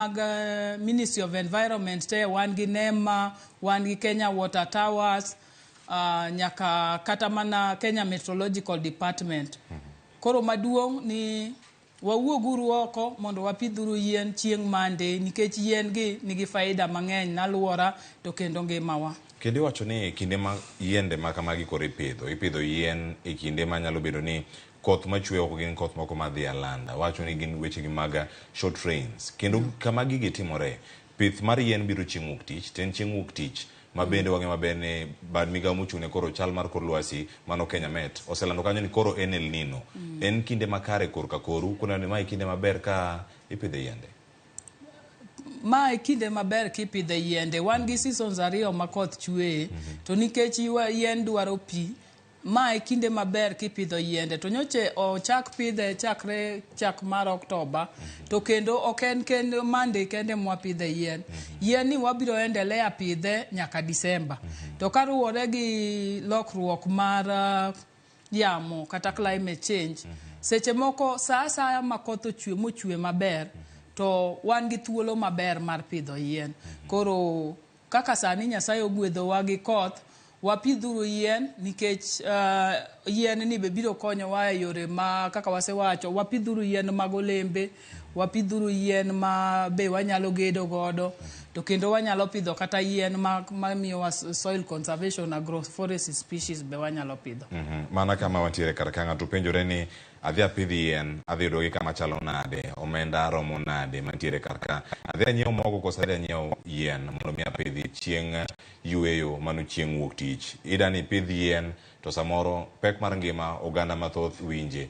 Ministry of Environment te wan gi NEMA, wan gi Kenya Water Towers, nyaka kata mana Kenya Meteorological Department. Koro maduong ni wawuoguru oko mondo wapidhuru yien chieng' mande nikech yien gi nigi faida mang'eny naluora to kendo ngimawa. Kendo wacho ni kinde ma yiende ma kamagi koro ipidho yien e kinde ma nyalo bedo ni koth machwe ok gin koth moko madhi alanda. Wacho ni gin weche gi mag short rains. Kendo kama gigi timore, pith mar yien biro chieng' wuok tich, ten chieng' wuok tich ma bende wang'e maber ni bad migawo mochung' ne koro chal mar kor lwasi mano Kenya Met oselando kanyo ni koro en El Nino. En kinde makare kor ka koru kuna ni mae kinde maber ka ipidho yiende. Mae kinde maber kipidho yiende, wan gi seasons ariyo ma koth chwe, to nikech yien dwaro pi, mae kinde maber kipidho yiende. To nyoche ochak pidhe chakre chak mar Oktoba, to kendo ok en kendo mande kende mwapidhe yien. Yien ni wabiro endelea pidhe nyaka Disemba. To karuwore gi lokruok mar yamo kata climate change, seche moko sa asaya ma koth mochwe maber, to wan gi thuolo maber mar pidho yien. Koro kaka sani Nyasaye ogwedhowa gi koth, wapidhuru yien nikech yien ni be biro konyowa e yore ma kaka wasewacho, wapidhuru yien mag olembe, wapidhuru yien ma be wanyalo gedo godo, to kendo wanyalo pidho kata yien ma miyowa soil conservation, agroforestry species be wanyalo pidho. Mana kama wantiere kar ka ng'ato penjore ni adhi apidh yien, adhi yudo gi kama chalo nade, omenda romo nade mantiere kar ka. Adhi anyiewo mogo koso adhi anyiewo yien mondo mi apidhi chieng' yueyo mano chieng' wuok tich. Ida ni pidh yien to samoro pek mar ngima oganda mathoth winje.